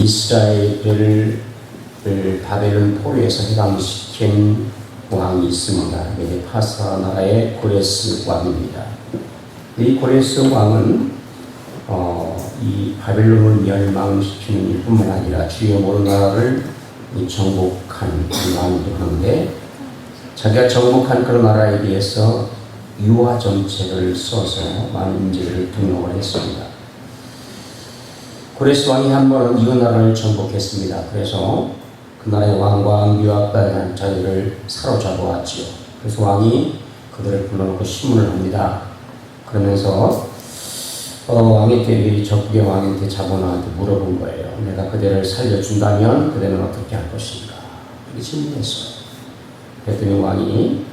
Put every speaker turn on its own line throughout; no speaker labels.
이스라엘을 바벨론 포로에서 해방시킨 왕이 있습니다. 이게 파사 나라의 고레스 왕입니다. 이 고레스 왕은 이 바벨론을 멸망시키는 일뿐만 아니라 주요 모든 나라를 정복한 왕이기도 하는데, 자기가 정복한 그런 나라에 대해서 유화 정책을 써서 많은 문제를 등록을 했습니다. 고레스 왕이 한 번은 이웃 나라를 정복했습니다. 그래서 그 나라의 왕과 왕비와 빨간 자들을 사로잡아왔지요. 그래서 왕이 그들을 불러놓고 심문을 합니다. 그러면서 왕한테, 적국의 왕한테 자본한테 물어본 거예요. 내가 그대를 살려준다면 그대는 어떻게 할 것인가? 이렇게 질문했어요. 그랬더니 왕이,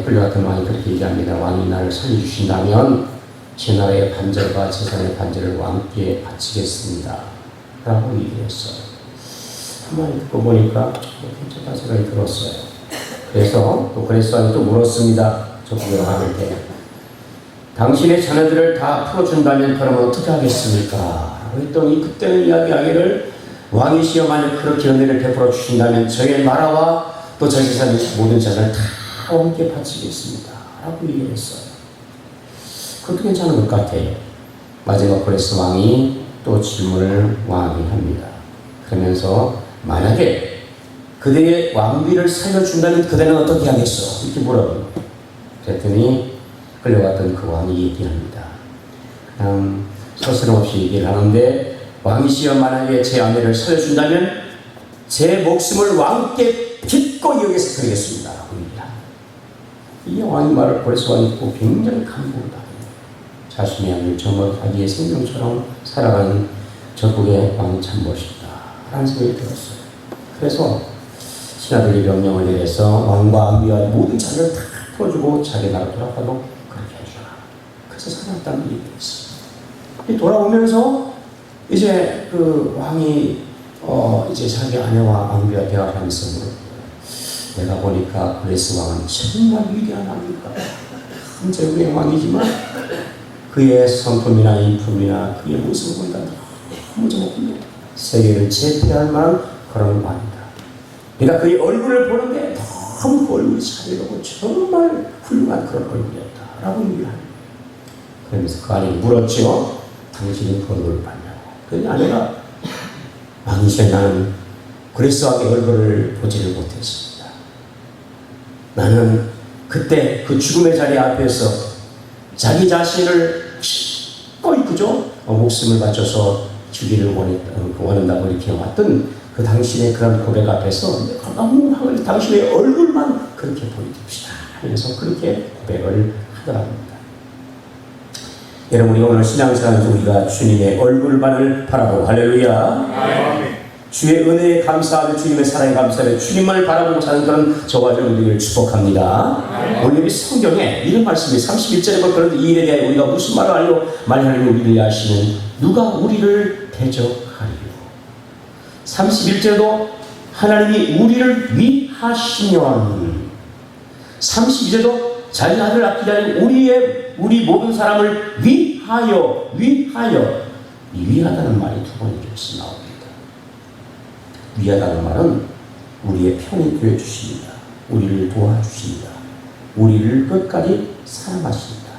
끌려갔던 왕이 그렇게 얘기합니다. 왕이 나를 살려주신다면 제 나라의 반절과 재산의 반절을 왕께 바치겠습니다 라고 얘기했어요. 한마디 듣고 보니까 괜찮다 생각이 들었어요. 그래서 또 고레스 왕이 또 물었습니다. 적국의 왕한테, 당신의 자녀들을 다 풀어준다면 그러면 어떻게 하겠습니까? 했더니 그때는 이야기하기를, 왕이시여 만약 그렇게 은혜를 베풀어 주신다면 저의 나라와 또 저 재산, 모든 재산을 다 왕께 바치겠습니다 라고 얘기를 했어요. 그것도 괜찮은 것 같아요. 마지막 고레스 왕이 또 질문을 왕에게 합니다. 그러면서 만약에 그대의 왕비를 살려준다면 그대는 어떻게 하겠어? 이렇게 물어봐요. 그랬더니 끌려갔던 그 왕이 얘기합니다. 그냥 서스럼없이 얘기를 하는데, 왕이시여 만약에 제 아내를 살려준다면 제 목숨을 왕께 빚고 여기서 드리겠습니다 라고 얘기합니다. 이 왕의 말을 고레스 왕이 듣고 굉장히 감동을 받아요. 자신의 아들 정말 자기의 생명처럼 살아가는 적국의 왕이 참 멋있다 라는 생각이 들었어요. 그래서 신하들이 명령을 내려서 왕과 왕비와 모든 자녀를 다 풀어주고 자기 나라 돌아가도록 그렇게 해주라. 그래서 살아났다는 얘기가 있어요. 돌아오면서 이제 그 왕이 이제 자기 아내와 왕비와 대화를 하면서 물어요. 내가 보니까 고레스 왕은 정말 위대한 왕입니다. 참 제국의 왕이지만 그의 성품이나 인품이나 그의 모습을 보니까 너무 좋군요. 세계를 제패할 만한 그런 왕이다. 내가 그의 얼굴을 보는데 너무 그 얼굴이 차별하고 정말 훌륭한 그런 얼굴이었다 라고 얘기를 합니다. 그러면서 그 아내가 물었죠. 당신이 그 얼굴을 봤냐고. 그런데 아내가, 왕이시여 나는 고레스 왕의 얼굴을 보지를 못했습니다. 나는 그때 그 죽음의 자리 앞에서 자기 자신을 기꺼이 그저 목숨을 바쳐서 주기를 원한다고 이렇게 왔던 그 당신의 그런 고백 앞에서 너무 당신의 얼굴만 그렇게 보여줍시다 하면서 그렇게 고백을 하더랍니다. 여러분, 우리 오늘 신앙생활에서 우리가 주님의 얼굴만을 바라보고, 할렐루야, 주의 은혜에 감사하며 주님의 사랑에 감사하며 주님만을 바라보고 사는 그런 저와 여러분들을 축복합니다. 오늘 이 성경에 이런 말씀이 31절에 그런 이 일에 대해 우리가 무슨 말을 하려 하나님 우리를 아시는 누가 우리를 대적하리요. 31절도 하나님이 우리를 위하시면, 32절도 자기 아들을 아끼지 않은 우리 모든 사람을 위하여 이 위하다는 말이 두 번 이렇게 나옵니다. 위하다는 말은 우리의 편이 되어 주십니다. 우리를 도와주십니다. 우리를 끝까지 사랑하십니다.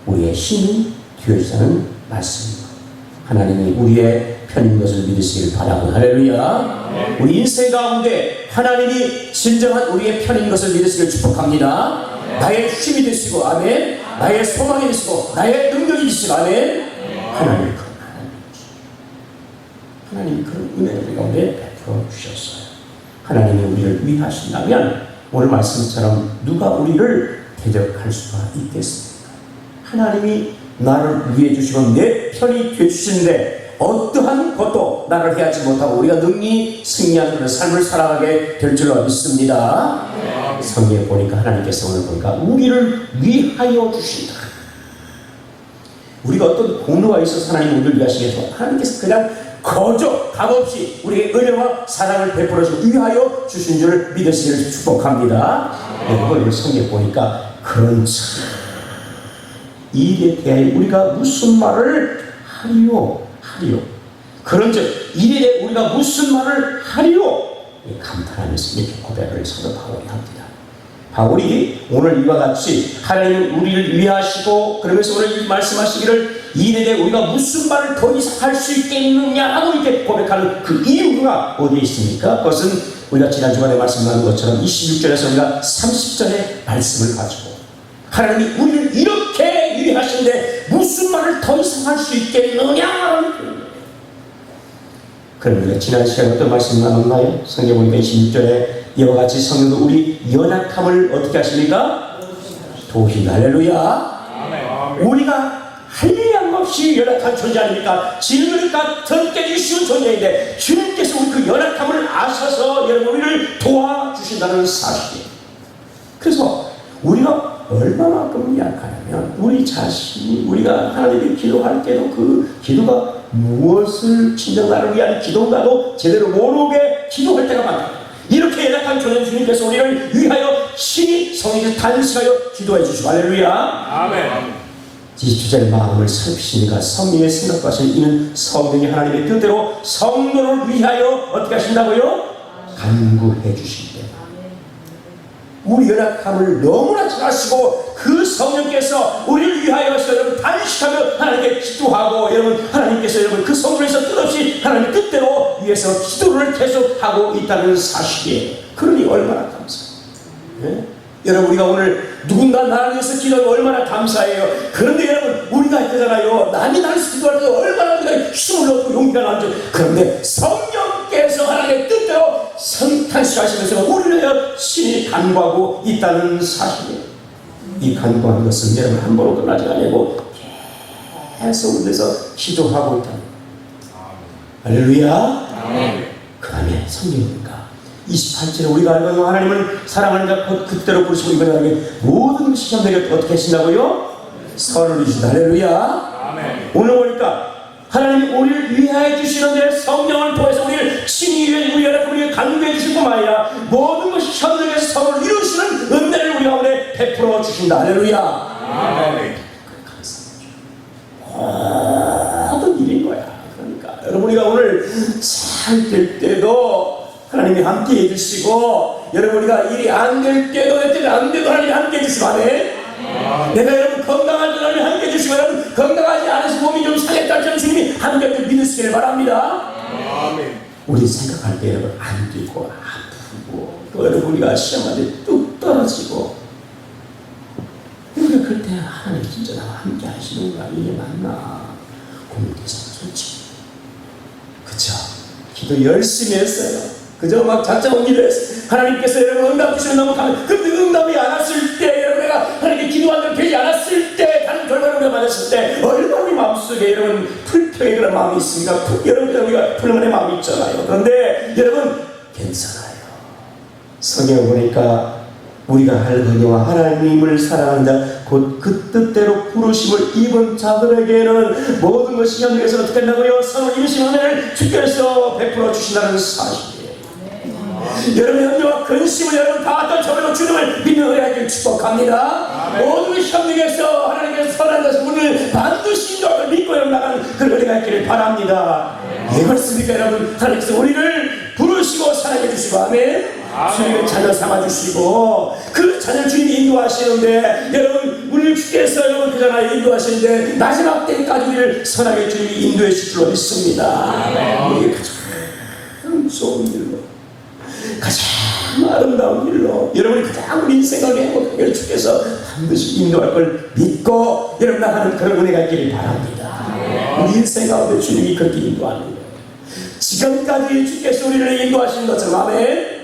우리의 힘이 되어주자는 말씀입니다. 하나님이 우리의 편인 것을 믿으시길 바라고, 할렐루야. 우리 인생 가운데 하나님이 진정한 우리의 편인 것을 믿으시길 축복합니다. 나의 힘이 되시고, 아멘. 나의 소망이 되시고, 나의 능력이 되시고, 아멘. 하나님이 그런 은혜를 우리 가운데 베풀어 주셨어요. 하나님이 우리를 위하신다면 오늘 말씀처럼 누가 우리를 대적할 수가 있겠습니까? 하나님이 나를 위해 주시고 내 편이 되주시는데 어떠한 것도 나를 해하지 못하고 우리가 능히 승리하는 그런 삶을 살아가게 될 줄로 믿습니다. 성경에 보니까 하나님께서 오늘 보니까 우리를 위하여 주신다. 우리가 어떤 공로가 있어서 하나님 우리를 위하시겠죠. 하나님께서 그냥 거저 값없이 우리의 은혜와 사랑을 베풀어 주시고 위하여 주신 줄 믿으시기를 축복합니다. 여러분, 성경에 보니까 그런 일에 대해 우리가 무슨 말을 하리요. 그런즉 이에 대해 우리가 무슨 말을 하리요? 감탄하면서 이렇게 고백을 사도 바울이 합니다. 바울이 오늘 이와 같이 하나님은 우리를 위하시고 그러면서 오늘 말씀하시기를 이에 대해 우리가 무슨 말을 더 이상 할 수 있겠느냐 하고 이렇게 고백하는 그 이유가 어디에 있습니까? 그것은 우리가 지난 주간에 말씀 나눈 것처럼 26절에서 우리가 30절의 말씀을 가지고 하나님이 우리를 이렇게 위하신데 무슨 말을 더 이상 할 수 있겠느냐. 그럼 우리가 지난 시간에 어떤 말씀 나눴나요? 성경 보니까 26절에 이와 같이 성령도 우리 연약함을 어떻게 하십니까? 도우신다. 할렐루야. 아멘. 우리가 할 양 없이 연약한 존재 아닙니까? 질그릇과 던깨기 쉬운 존재인데 주님께서 우리 그 연약함을 아셔서 여러분 우리를 도와주신다는 사실이에요. 그래서 우리가 얼마만큼 약하냐면 우리 자신이 우리가 하나님께 기도할 때도 그 기도가 무엇을 진정 나를 위한 기도인가도 제대로 모르게 기도할 때가 많다. 이렇게 연약한 존재 주님께서 우리를 위하여 신이 성령을 단식하여 기도해 주시고 할렐루야. 아멘. 이 주제의 마음을 살피시니까 성령의 생각과 이는 성령이 하나님의 뜻대로 성도를 위하여 어떻게 하신다고요? 간구해 주신대. 우리 연약함을 너무나 잘 아시고 그 성령께서 우리를 위하여서 여러분 단식하며 하나님께 기도하고 여러분 하나님께서 여러분 그 성도에서 끝없이 하나님의 뜻대로 위해서 기도를 계속하고 있다는 사실이에요. 그러니 얼마나 감사해요. 네? 여러분 우리가 오늘 누군가 나를 위해서 기도하면 얼마나 감사해요. 그런데 여러분 우리가 있잖아요. 남이 나를 위해서 기도할 때 얼마나 우리가 힘을 얻고 용기가 나죠. 그런데 성령께서 하나님의 뜻대로 성탄식하시면서 우리를 위하여 신이 간구하고 있다는 사실이에요. 이 간구하는 것은 여러분 한 번으로 끝나지 아니고 계속 우리에서 기도하고 있다. 할렐루야. 그 다음에 성경입니까? 28절에 우리가 알고 하나님을 사랑하는 자 곧 그때로 부르시고 이번에 모든 시험들에게 어떻게 하신다고요? 선을 주신다. 할렐루야. 아멘. 오늘 보니까 하나님이 우리를 위하여 주시는데 성령을 통해서 우리를 친히 위해 우리를 간구해 주실 뿐만 아니라 모든 것이 현장에서 선을 이루시는 은혜를 우리 가운데 베풀어 주신다. 할렐루야. 아멘. 감사합니다. 모든 일인 거야. 그러니까 여러분 우리가 오늘 잘 될 때도 하나님이 함께 해주시고 여러분 우리가 일이 안 될 때도 내 때는 안 돼도 하나님이 함께 해주시고 아멘. 내가 여러분 건강할 때 하나님이 함께 해주시고 여러분 건강하지 않아서 몸이 좀 상했다 할지라도 주님이 함께 믿으시길 바랍니다. 우리 생각할 때 여러분 안 되고 아프고 또 여러분 우리가 시험할 때 뚝 떨어지고 우리가 그럴 때 하나님 진짜 나와 함께 하시는가 이게 맞나 고민되잖아 솔직히. 그쵸? 기도 열심히 했어요. 그저 막 작정한 기도했어요. 하나님께서 여러분 응답 주시면 너무 감사해요. 근데 응답이 안 왔을 때 여러분 내가 하나님께 기도한 대로 되지 않았을 때 다른 결과를 우리가 맞았을 때 얼마나 우리 마음속에 여러분 불평의 그런 마음이 있습니까? 여러분 우리가 불만의 마음이 있잖아요. 그런데 여러분 괜찮아요. 성경을 보니까 우리가 할 은혜와 하나님을 사랑하는 자 곧 그 뜻대로 부르심을 입은 자들에게는 모든 것이 현장에서 어떻게 한다고요? 선을 이루신 은혜를 주께서 베풀어 주신다는 사실이에요. 여러분 현재와 근심을 여러분 다 떨쳐버리고 주님을 믿는 은혜를 축복합니다. 모든 것이 현장에서 하나님께서 선한 것을 우리를 반드시 인도할 믿고 여러분 나가는 그런 은혜가 있기를 바랍니다. 예, 그렇습니까 여러분? 하나님께서 우리를 부르시고 사랑해 주시고 아멘. 주님의 자녀 삼아주시고 그 자녀 주님이 인도하시는데 여러분 우리를 주께서 여러분 그잖아요 인도하시는데 마지막 때까지 우리를 선하게 주님이 인도해 주실 줄로 믿습니다. 우리에게 가장 좋은 일로 가장 아름다운 일로 여러분이 가장 우리 인생을 행복하게 주께서 반드시 인도할 걸 믿고 여러분 나가는 그런 은혜가 있기를 바랍니다. 우리 인생 가운데 주님이 그렇게 인도하는 거예요. 지금까지 주께서 우리를 인도하시는 것처럼 아멘.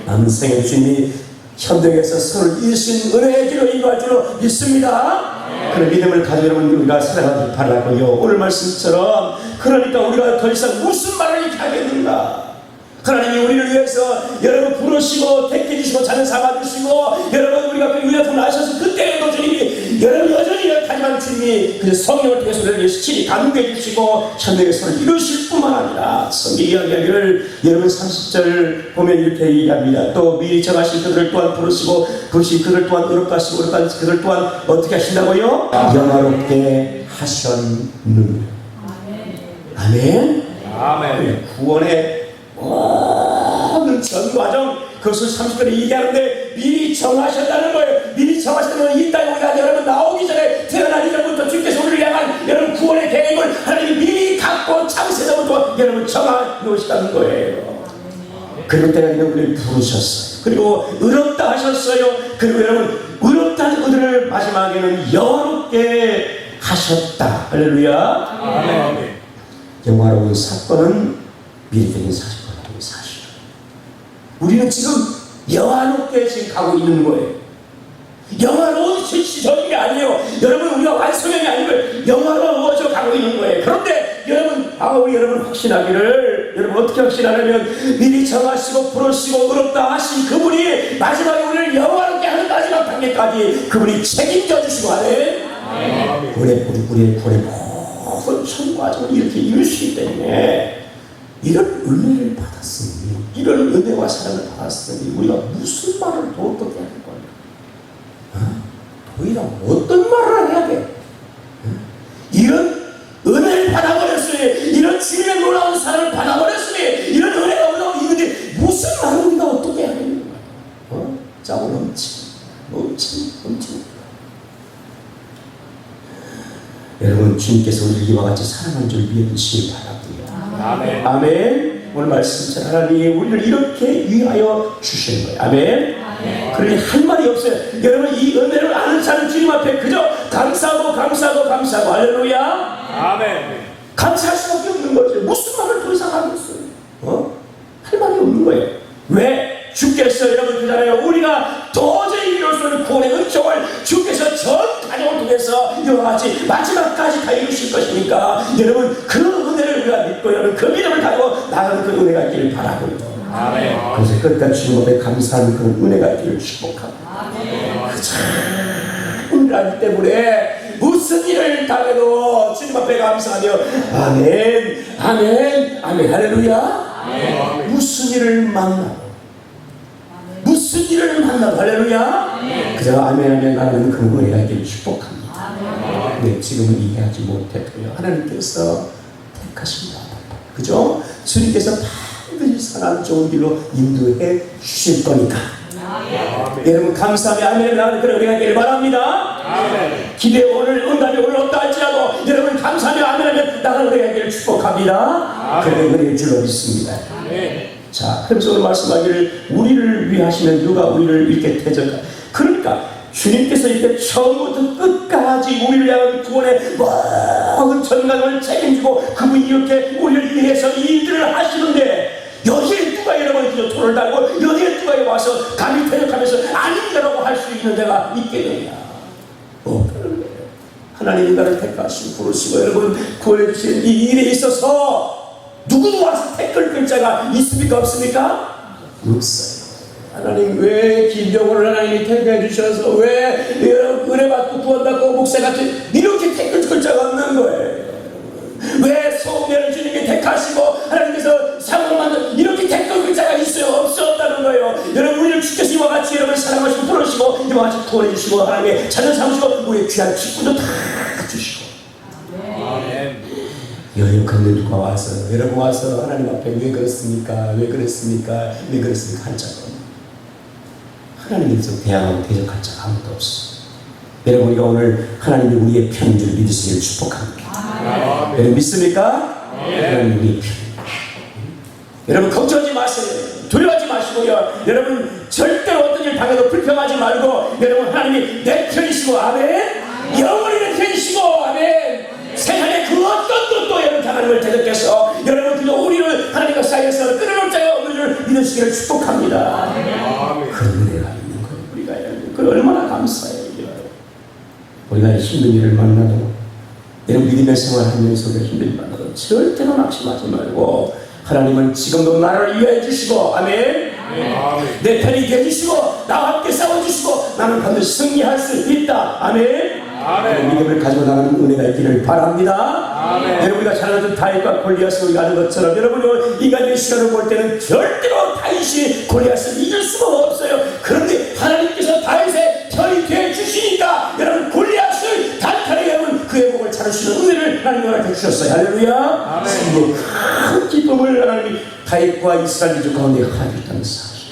남은 생에 주님이 현장에서 서로 이으신 은혜의 길로 인도할 줄로 믿습니다. 그런 믿음을 가지고 여러분 우리가 살아가길 바라고요. 오늘 말씀처럼 그러니까 우리가 더 이상 무슨 말을 이렇게 하겠는가. 하나님이 우리를 위해서 여러분 부르시고 택해주시고 자녀 삼아주시고 여러분 우리가 그 위협을 아셔서 그때에도 주님이 여러분 여전히 하지만 주님이 그 성령을 통해서 우리를 친히 간구해 주시고 현장의 선을 이루실 뿐만 아니라 성경 이야기를 여러분 30절 보면 이렇게 얘기합니다. 또 미리 정하신 그들 또한 부르시고 부르신 그들 또한 의롭다 하시고 의롭다 하신 그들 또한 어떻게 하신다고요? 영화롭게 하셨느니라. 아멘.
아멘.
구원의 모든 전 과정, 그것을 30절에 얘기하는데 미리 정하셨다는 거예요. 미리 정하셨다는 이 땅에 우리가 여러분 나오기 전에 태어나기 전부터 주께서 우리를 향한 여러분 구원의 계획을 하나님이 미리 갖고 창세전부터 여러분 정하 놓으셨다는 거예요. 그리고 때가 이런 우리를 부르셨어요. 그리고 의롭다 하셨어요. 그리고 여러분 의롭다는 그들을 마지막에는 영화롭게 하셨다. 할렐루야.
아멘.
영화로운 사건은 미래적인 사실이에요. 우리는 지금 영화롭게 지금 가고 있는 거예요. 영화로운 시적인 게 아니에요. 여러분 우리가 완성형이 아니고 영화로워져 가고 있는 거예요. 그런데 여러분 우리 여러분 확신하기를, 여러분 어떻게 확신하냐면 미리 정하시고 부르시고 의롭다 하신 그분이 마지막에 우리를 영화롭게 하는 마지막 단계까지 그분이 책임져 주시고 하는 우리의 모든 전 과정을 이렇게 이룰 수 있기 때문에 이런 은혜를 받았으니, 이런 은혜와 사랑을 받았으니 우리가 무슨 말을 더 어떻게 할 거야? 더 이상 어떤 말을 해야 돼? 이런 은혜를 받아버렸으니, 이런 주님의 놀라운 사랑을 받아버렸으니, 이런 은혜가 올라오고 있는데 무슨 말을 우리가 어떻게 해야 되는 거야? 짜고 넘치는 여러분 주님께서 우리를 이와 같이 사랑한 줄 믿으시기 바랍니다.
아멘.
아멘. 오늘 말씀 하나님 우리를 이렇게 위하여 주시는 거예요. 아멘. 그러니 할 말이 없어요. 여러분 이 은혜를 아는 자는 주님 앞에 그저 감사하고 할렐루야.
아멘.
감사할 수밖에 없는 거죠. 무슨 말을 더 이상 하겠어요? 할 말이 없는 거예요. 왜? 주께서 여러분 그잖아요. 우리가 도저히 이룰 수 없는 구원의 은총을 주께서 전 가정을 통해서 이와 같이 마지막까지 다 이루실 것이니까 여러분 그 은혜를 우리가 믿고 여러분 그 믿음을 가지고 나가는 그 은혜가 있기를 바라고요.
아멘.
그래서 끝까지 주님 앞에 감사하는 그런 은혜가 있기를 축복합니다. 그 작은 일 때문에 무슨 일을 당해도 주님 앞에 감사하며 아멘 할렐루야. 무슨 일을 만나도 할렐루야. 그저 아멘 나는 그 은혜가 있기를 축복합니다. 네, 지금은 이해하지 못했고요. 하나님께서 택하십니다. 그죠? 주님께서 반드시 선한 좋은 길로 인도해 주실 거니까. 여러분 감사하며 아멘 나는 그런 은혜가 있기를 바랍니다. 기대 오늘 응답이 올라온다 할지라도 여러분 감사하며 아멘 하면 나는 은혜가 있기를 축복합니다. 그런 은혜일 줄로 믿습니다. 자, 그래서 오늘 말씀하기를 우리를 위하시면 누가 우리를 이렇게 대적할까? 그러니까 주님께서 이렇게 처음부터 끝까지 우리를 향한 구원의 모든 전강을 책임지고 그분이 이렇게 우리를 위해서 이 일들을 하시는데 여기에 누가 여러분 그저 토를 달고 여기에 누가 와서 감히 대적하면서 아닌다라고 할 수 있는 데가 있겠느냐? 없다는 거예요. 하나님이 나를 택하시고 부르시고 여러분 구원해 주신 이 일에 있어서 누구도 와서 댓글 글자가 있습니까? 없습니까? 없어요. 하나님 왜 김병호를 하나님이 택해 주셔서 왜 은혜 받고 구원받고 목사같이 이렇게 댓글 글자가 없는 거예요. 왜 소명을 주님께 택하시고 하나님께서 상을 만든 이렇게 댓글 글자가 있어요? 없었다는 거예요. 여러분 우리를 주께서 이와 같이 여러분을 사랑하시고 부르시고 이와 같이 구원해 주시고 하나님의 자녀 삼으시고 우리의 귀한 직분도 다 주시고 여러분 근데 누가 와서 여러분 와서 하나님 앞에 왜 그렇습니까? 왜 그랬습니까? 할 자가 하나님께서 대항하고 대적할 자가 아무도 없어. 여러분 우리가 오늘 하나님이 우리의 편인 줄 믿으시기를 축복합니다. 여러분 믿습니까? 하나님 우리의 편. 여러분 걱정하지 마세요. 두려워하지 마시고요. 여러분 절대로 어떤 일 당해도 불평하지 말고 여러분 하나님이 내 편이시고 아멘. 영원히 내 편이시고 아멘. 세상에 그 어떤 것도 여러분 하나님을 대적해서 여러분 그저 우리를 하나님과 사이에서 끊어놓을 자가 없는 줄 믿으시기를 축복합니다. 그런 은혜가 있는 거예요. 우리가 그 얼마나 감사해요. 우리가 힘든 일을 만나도 여러분 믿음의 생활하면서 힘든 일 만나도 절대로 낙심하지 말고 하나님은 지금도 나를 이해해 주시고 아멘. 내 편이 되주시고 나와 함께 싸워주시고 나는 반드시 승리할 수 있다. 아멘. 믿음을 가지고 나가는 은혜가 있기를 바랍니다. 여러분 우리가 잘 아는 다윗과 골리앗을 우리가 아는 것처럼 여러분 인간의 시간을 볼 때는 절대로 다윗이 골리앗을 이길 수가 없어요. 그런데 하나님께서 다윗의 편이 되어 주시니까 여러분 골리앗을 단칼에 여러분 그의 목을 자르시는 은혜를 하나님 허락해 주셨어요. 할렐루야. 이제 큰 기쁨을 하나님이 다윗과 이스라엘 민족 가운데 하셨다는 사실.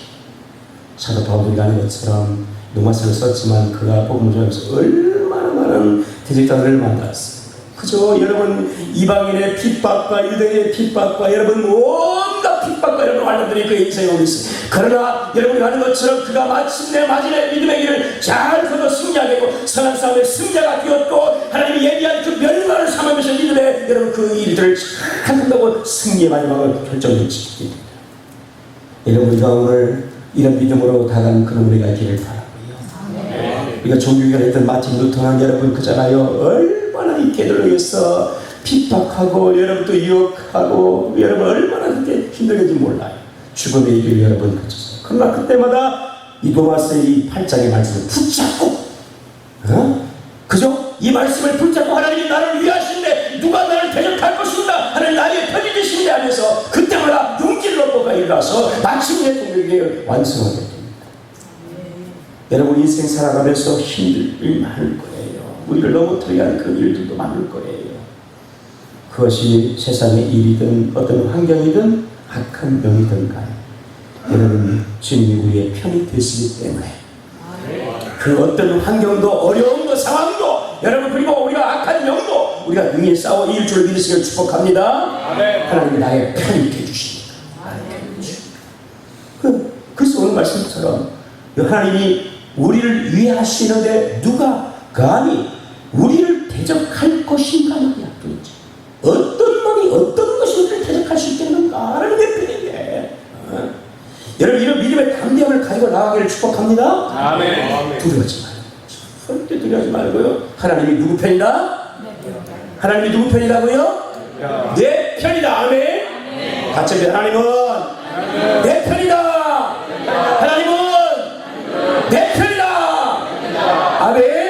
사도 바울이 아는 것처럼 로마서를 썼지만 그가 복음을 전하면서 얼마나 많은 대적자들을 만났습니다. 그저 여러분 이방인의 핍박과 유대인의 핍박과 여러분 온갖 핍박과 여러분 환란들이 그의 인생에 오고 있습니다. 그러나 여러분이 아는 것처럼 그가 마침내 믿음의 길을 잘 걸어 승리하게 선한 싸움의 승자가 되었고 하나님이 예비한 그 멸망을 삼으면서 믿음에 여러분 그 일들을 잘 한다고 승리의 마지막을 결정을 지킵니다. 여러분 우리가 오늘 이런 믿음으로 다가가는 그런 우리가 길을 바라고요. 우리가 종교가 했던 마틴 루터는 여러분 그잖아요. 얼마나 이 개들을 위해서 핍박하고 여러분 또 유혹하고 여러분 얼마나 그렇게 힘들겠지 몰라요. 죽음의 길을 여러분 거쳤어요. 그러나 그때마다 이 로마서의 이 8장의 말씀을 붙잡고 그죠? 이 말씀을 붙잡고 하나님이 나를 위하신데 누가 나를 대적할 것인가 하나님 나의 편이 되신데 하면서 그때마다 용기를 얻고가 일어나서 마침내 종교개혁을 완성하게 됩니다. 여러분 인생 살아가면서 힘들 일 많을 거예요. 우리를 넘어뜨리게 하는 그 일들도 많을 거예요. 그것이 세상의 일이든 어떤 환경이든 악한 병이든 간에 여러분 주님이 우리의 편이 되시기 때문에 그 어떤 환경도 어려운 상황도 여러분 그리고 우리가 악한 영도 우리가 능히 싸워 이길 줄 믿으시길 축복합니다. 하나님이 나의 편이 되주십니다. 그래서 오늘 말씀처럼 하나님이 우리를 위하시는데 누가 감히 우리를 대적할 것인가 말이야. 어떤 놈이 어떤 것이 우리를 대적할 수 있겠는가 하나님의 편인데 여러분 이런 믿음의 담대함을 가지고 나가기를 축복합니다. 아멘. 두려워하지 말고 절대 두려워하지 말고요. 하나님이 누구 편이다? 하나님이 누구 편이라고요? 내 편이다. 아멘. 같이 하나님은 내 편이다. 하나님은 내 편이다. 아멘.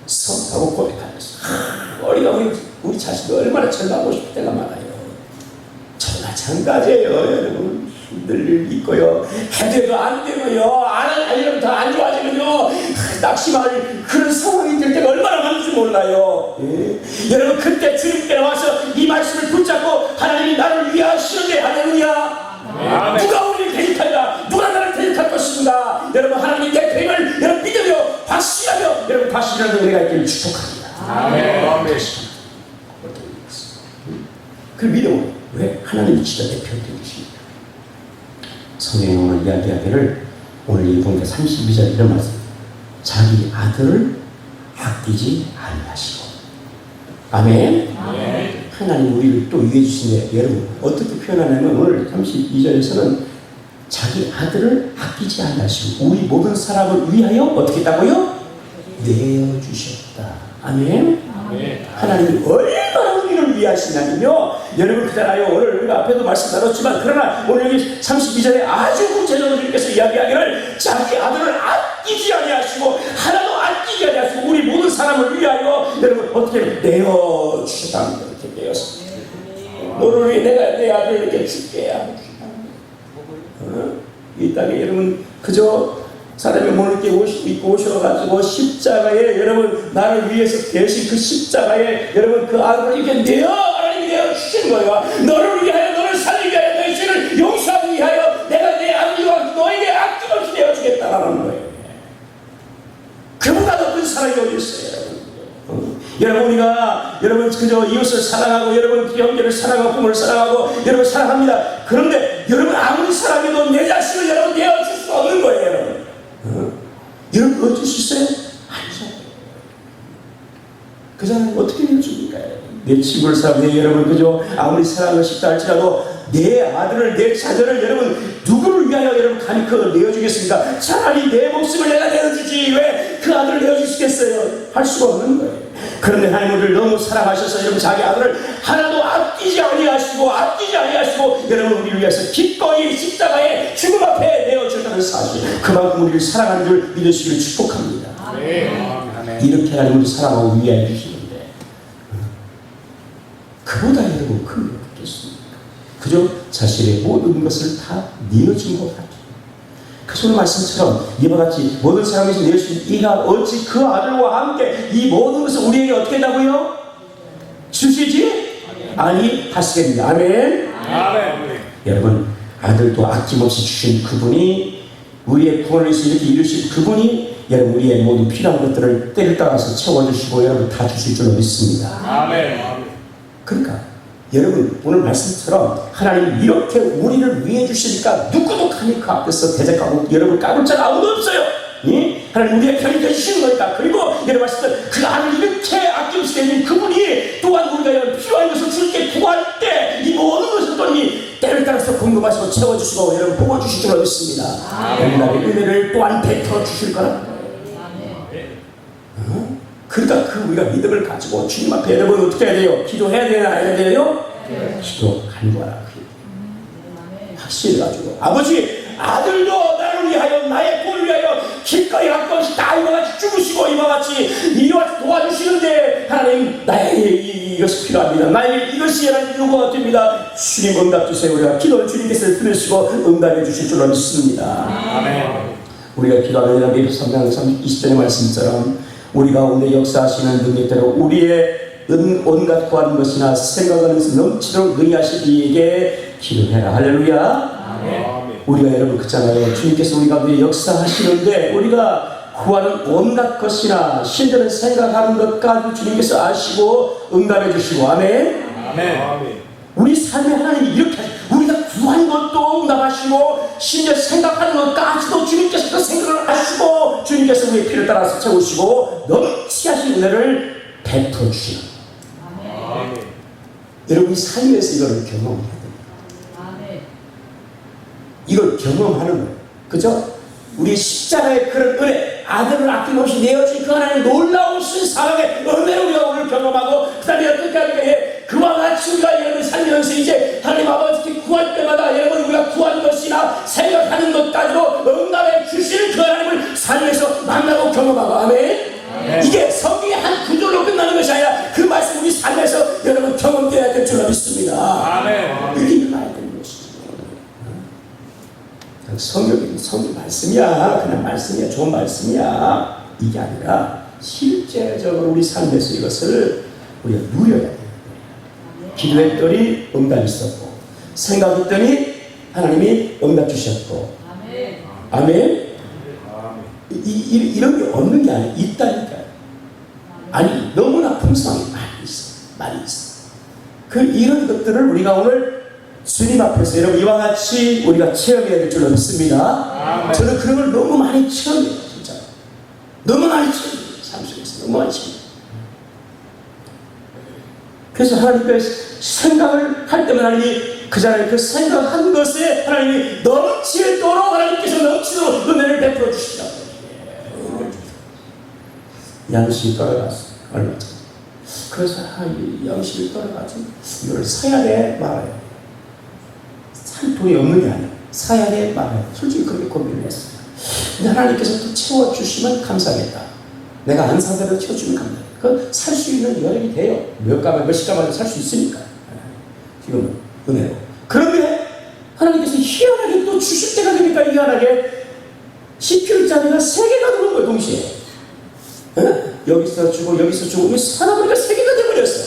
성하고 고백하면서 우리가 우리 자신을 얼마나 절망하고 싶을 때가 많아요. 저 마찬가지예요. 여러분 힘들 일 있고요. 해도 안 되고요. 아니면 더 안 좋아지면요. 낙심할 그런 상황이 될 때가 얼마나 많은지 몰라요. 여러분 그때 주님께 와서 이 말씀을 붙잡고 하나님이 나를 위하시는데 할렐루야. 누가 우리를 대적하리라. 누가 나를 대적할 것인가. 여러분 하나님 내 편임을 여러분 믿으며 확신하며 여러분 다시 일어나는 은혜가 있기를 축복합니다. 아멘. 그 믿음으로 왜 하나님이 진짜 내 편이 되십니까? 성경에 오늘 이야기하기를 오늘 이 본문 32절 이런 말씀. 자기 아들을 아끼지 아니하시고. 아멘. 하나님 우리를 또 위해 주시네. 여러분 어떻게 표현하냐면 오늘 32절에서는 자기 아들을 아끼지 아니하시고 우리 모든 사람을 위하여 어떻게 했다고요? 내어 주셨다. 아멘. 하나님이 얼마나 우리를 위하시냐면요. 여러분 그잖아요. 오늘 우리가 앞에도 말씀 나눴지만 그러나 오늘 여기 32절에 아주 구체적으로 주님께서 이야기하기를 자기 아들을 아끼지 아니하시고 하나도 아끼지 아니하시고 우리 모든 사람을 위하여 여러분 어떻게 내어 주셨다는 거예요. 이렇게 내어서 너를 위해 내가 내 아들을 이렇게 줄게. 이 땅에 여러분 그저 사람의 몸을 이렇게 입고 오셔가지고 십자가에 여러분 나를 위해서 대신 그 십자가에 여러분 그 아들을 이렇게 하나님이 내어 주신 거예요. 너를 위하여 너를 살리기 위하여 너의 죄를 용서하기 위하여 내가 내 아들과 너에게 아낌없이 내어 주겠다라는 거예요. 그보다 높은 사랑이 어디 있어요. 여러분 우리가 여러분 그저 이웃을 사랑하고 여러분 형제를 사랑하고 부모를 사랑하고 여러분 사랑합니다. 그런데 여러분 아무리 사랑해도 내 자식을 여러분 내어줄 수 없는 거예요. 여러분 여러분 어쩔 수 있어요? 아니죠. 그 사람이 어떻게 내어줍니까? 내 친구를 사랑해 여러분 그저 아무리 사랑하고 싶다 할지라도 내 아들을 내 자녀를 여러분 누구를 위하여 여러분 감히 그걸 내어주겠습니까? 차라리 내 목숨을 내가 내어주지 왜 그 아들을 내어주시겠어요? 할 수가 없는 거예요. 그런데 하나님 우리를 너무 사랑하셔서 여러분 자기 아들을 하나도 아끼지 아니하시고 여러분 우리를 위해서 기꺼이 십자가에 죽음 앞에 내어주셨다는 사실 그만큼 우리를 사랑하는 줄 믿으시기를 축복합니다. 이렇게 하나님 우리 사랑하고 위하여 주시는데 그보다 여러분 큰 게 없겠습니까? 그저 자신의 모든 것을 다 내어준 것 같아요. 그 오늘 말씀처럼 이와 같이 모든 사람에서 내어주신 이가 어찌 그 아들과 함께 이 모든 것을 우리에게 어떻게 한다고요? 주시지 아니하시겠느냐. 아멘.
아멘.
여러분, 아들도 아낌없이 주신 그분이, 우리의 구원을 위해서 이렇게 이루신 그분이 여러분 우리의 모든 필요한 것들을 때를 따라서 채워주시고 여러분 다 주실 줄로 믿습니다.
아멘.
그러니까 여러분 오늘 말씀처럼 하나님이 이렇게 우리를 위해 주시니까 누구도 감히 그 앞에서 대적하고 여러분 까불 자가 아무도 없어요. 하나님 우리의 편이 되주시는 거니까. 그리고 여러분 말씀들 그 아들 이렇게 아낌없이 되는 그분이 또한 우리가 여러분 필요한 것을 주님께 구할 때 이 모든 것을 또니 때를 따라서 공급하시고 채워주시고 여러분 뽑아주실 줄로 믿습니다. 여러분의 은혜를 또한 베풀어 주실 거라. 그러니까 그 우리가 믿음을 가지고 주님 앞에 여러분 어떻게 해야 돼요? 기도해야 되나 해야 돼요? 기도 간구하라. 확실히 가지고 아버지 아들도 나를 위하여 나의 구원을 위하여 기꺼이 가끔씩 다 이와 같이 죽으시고 이와 같이 도와주시는데 하나님 나에게 이것이 필요합니다. 나에게 이것이 하나님 요구가 됩니다. 주님 응답 주세요. 우리가 기도를 주님께서 들으시고 응답해 주실 줄로 믿습니다.
아멘.
우리가 기도하는 마태복음 3장 20절의 말씀처럼 우리 가운데 역사하시는 능력대로 우리의 온갖 구하는 것이나 생각하는 것을 넘치도록 의하실 이에게 기도해라. 할렐루야.
아멘.
우리가 여러분 그렇잖아요. 주님께서 우리 가운데 역사하시는데 우리가 구하는 온갖 것이나 신들은 생각하는 것까지 주님께서 아시고 응답해 주시고. 아멘.
아멘.
우리 삶에 하나님이 이렇게 우리가 구한 것도 응답하시고 심지어 생각하는 것까지도 주님께서 그 생각을 하시고 주님께서 우리의 필요를 따라서 채우시고 넘치게 하신 은혜를 베풀어 주시는. 여러분이 삶에서 이걸 경험해야 됩니다. 이걸 경험하는 거예요. 그죠? 우리 십자가의 그런 은혜, 아들을 아낌없이 내어준 그 하나님의 놀라우신 사랑의 은혜를 우리가 오늘 경험하고 그 다음에 어떻게 하니까 그와 같이 우리가 여러분 살면서 이제 하나님 아버지께 구할 때마다 여러분 우리가 구하는 것이나 생각하는 것까지도 응답해 주시는 그 하나님을 삶에서 만나고 경험하고. 아멘. 이게 성경의 한 구절로 끝나는 것이 아니라 그 말씀 우리 삶에서 여러분 경험되어야 될 줄로 믿습니다.
아멘.
이렇게 일어나야 되는 것이죠. 성경 말씀이야. 그냥 말씀이야. 좋은 말씀이야. 이게 아니라 실제적으로 우리 삶에서 이것을 우리가 누려야 돼요. 기도했더니 응답이 있었고 생각했더니 하나님이 응답 주셨고. 아멘. 이런 게 없는 게 아니라 있다니까요. 아니 너무나 풍성하게 많이 있어. 이런 것들을 우리가 오늘 주님 앞에서 여러분 이와 같이 우리가 체험해야 될 줄로 믿습니다. 저는 그런 걸 너무 많이 체험해요. 진짜 너무 많이 체험해요. 삶 속에서 너무 많이 체험해요. 그래서 하나님께서 생각을 할 때면 하나님이 그 자리에 그 생각한 것에 하나님이 넘치도록 하나님께서 넘치도록 은혜를 베풀어 주시더라고요. 양식이 떨어갔어. 얼마 전에. 그래서 양식이 떨어가지 이걸 사야 돼 말아야 돼. 살 돈이 없는 게 아니야. 사야 돼 말아야 돼. 솔직히 그렇게 고민을 했어요. 근데 하나님께서 또 채워주시면 감사하겠다. 내가 안 사더라도 채워주면 감사하겠다. 그 살 수 있는 여력이 돼요. 몇 가만 몇십 가만도 살 수 있으니까. 지금은 은혜로. 그런데 하나님께서 희한하게 또 주실 때가 되니까 희한하게 10kg짜리가 3개가 들어온 거예요. 동시에. 여기서 주고 여기서 주고 사다 보니까 3개가 돼버렸어.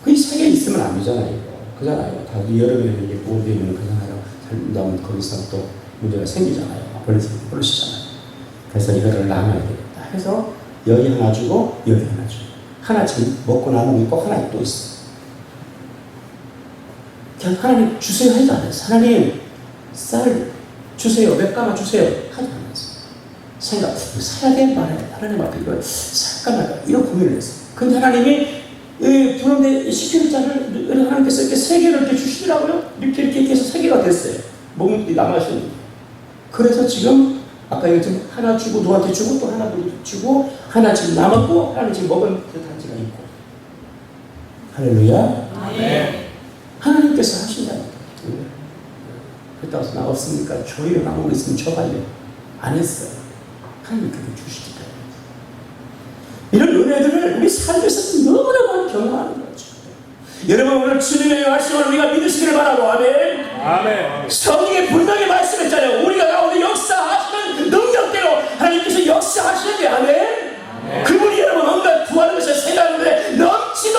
그 3개 있으면 안 되잖아요. 그잖아요. 다 여름에 이게 보호되면 그잖아요. 잘못하면 거기서 또 문제가 생기잖아요. 버릇이잖아요. 그래서 이거를 나눠야 되겠다 해서 여기 하나 주고 여기 하나 주고 하나 지금 먹고 남은 거 있고 하나 또 있어. 그냥 하나님 주세요 하지 않았어. 하나님 쌀 주세요. 몇 가마 주세요 하지 않았어. 생각 사야 돼 말아야 돼. 하나님 앞에 이걸 살까 말까 이런 고민을 했어. 근데 하나님이 그런데 10kg짜리를 하나님께서 이렇게 3개를 이렇게 주시더라고요. 이렇게 해서 3개가 됐어요. 먹는 게 남아있었는데. 그래서 지금 아까 이거 지금 하나 주고 누구한테 주고 또 하나 주고 하나 지금 남았고 하나 지금 먹은 그 단지가 있고. 할렐루야.
네.
하나님께서 하신다는 거예요. 그렇다고 해서 나 없습니까? 줘요. 나무 있으면 줘봐요. 안 했어요. 하나님 그렇게 주시니까. 이런 은혜들을 우리 삶에서 너무나 많이 경험하는 거죠. 여러분 오늘 주님의 말씀을 우리가 믿으시기를 바라고. 아멘.
아멘.
성경에 분명히 말씀했잖아요. 우리가 가운데 역사하시는 능력대로 하나님께서 역사하시는데. 아멘. 그분이 여러분 온갖 구하는 것을 생각하는데 넘치는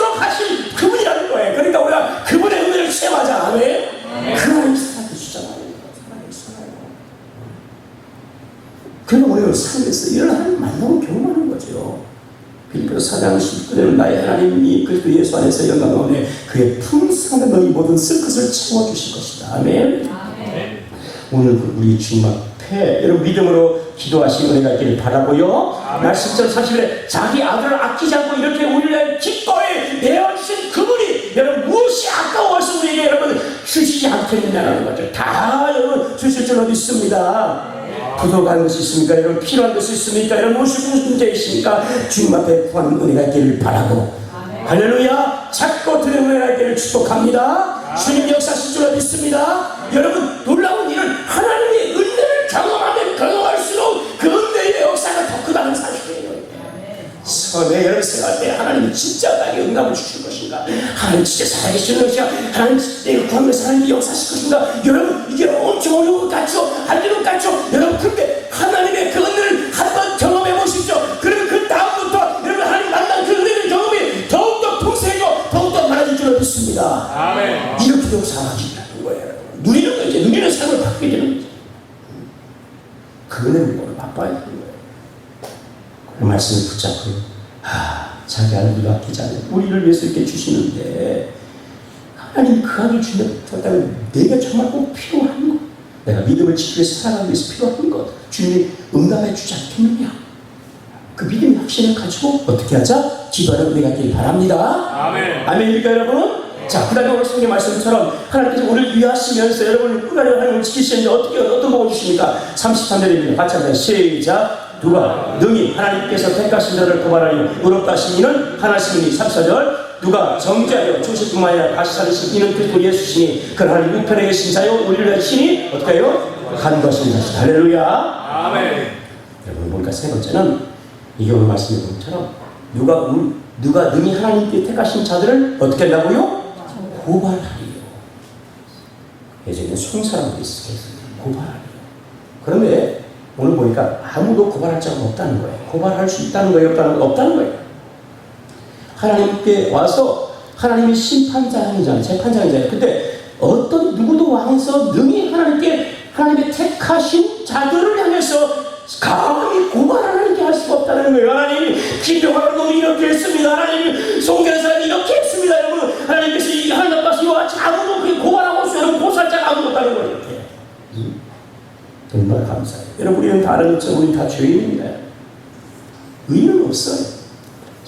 때문에 삶에서 이런 하나님 만나고 경험하는 거죠. 빌립보서 4장 19절은 나의 하나님이 그리스도 예수 안에서 영광 가운데 그의 풍성한 너희 모든 쓸 것을 채워주실 것이다. 아멘. 오늘 우리 주님 앞에 여러분 믿음으로 기도하시는 은혜가 있기를 바라고요. 말씀처럼 30일에 자기 아들을 아끼지 않고 이렇게 우리를 위해 기꺼이 내어주신 그분이 여러분 무엇이 아까워서 우리에게 여러분 주시지 않겠느냐는 거죠. 다 여러분 주실 줄로 믿습니다. 부족한 것이 있습니까? 여러분 필요한 것이 있습니까? 여러분 무엇이 문제 있습니까? 주님 앞에 구하는 은혜가 있기를 바라고 할렐루야. 찾고 드리는 은혜가 있기를 축복합니다. 주님 역사하실 줄로 믿습니다. 여러분 놀라운 일은 하나님의 은혜를 경험하면 경험할수록 그 은혜의 역사가 더 크다는 사실이에요. 처음에 여러분 생각할 때 하나님이 진짜 나에게 응답을 주실 것인가? 하나님 진짜 살아계시는 것이야? 하나님 내가 구하면서 하나님이 역사하실 것인가? 여러분 이게 엄청 어려운 것 같죠? 안 되는 것 같죠? 여러분 근데 하나님의 그 은혜를 한번 경험해 보십시오. 그러면 그 다음부터 여러분 하나님 만난 그 은혜의 경험이 더욱더 풍성해지고 더욱더 많아질 줄로 믿습니다.
아멘.
이렇게 역사하신다는 거예요. 누리는 거죠. 누리는 삶을 바뀌게 되는 거죠. 그 은혜를 오늘 맛봐야 되는 거예요. 그 말씀을 붙잡고 자기 아들도 아끼지 않아요. 우리를 위해서 이렇게 주시는데 하나님 그 아들 주셨다면 내가 정말 꼭 필요한 것, 내가 믿음을 지키기 위해서 살아가기 위해서 필요한 것 주님이 응답해 주지 않겠느냐. 그 믿음의 확신을 가지고 어떻게 하자? 기도하는 은혜가 있기를 바랍니다.
아멘.
아멘입니까 여러분? 자, 그 다음에 오늘 성경 말씀처럼 하나님께서 우리를 위하시면서 여러분을 끝까지 하나님을 지키시는데 어떤 복을 주십니까? 33절입니다. 같이 합니다. 시작. 누가 능히 하나님께서 택하신 자를 고발하여 의롭다 하신 이는 하나님이니. 34절. 누가 정죄하여 주실 뿐만 아니라 다시 살리신 이는 그리스도 예수시니 그 하나님 우편에 계신 자요 우리를 위하여 신이 어떻게 해요? 간과하신 자시다. 할렐루야.
아멘.
여러분 보니까 세 번째는 이게 오늘 말씀인 것처럼 누가 능히 하나님께 택하신 자들을 어떻게 한다고요? 고발하리요. 예전에 송사람도 있었어요. 고발하리요. 그런데 오늘 보니까 아무도 고발할 자가 없다는 거예요. 고발할 수 있다는 거예요? 없다는 거예요. 하나님께 와서 하나님이 심판자이잖아요. 재판자이잖아요. 근데 어떤 누구도 왕에서 능히 하나님의 택하신 자들을 향해서 감히 고발하는 게 할 수가 없다는 거예요. 하나님, 김병환은 너 이렇게 했습니다. 하나님, 송교사는 이렇게 했습니다. 여러분, 하나님께서 이 하나님 앞에서 이와 같이 아무도 그렇게 고발하고 없어요. 여러분, 고살자가 아무도 없다는 거예요. 이렇게. 정말 감사해요. 여러분, 우리는 다른 것처럼 우리는 다 죄인입니다. 의인은 없어요.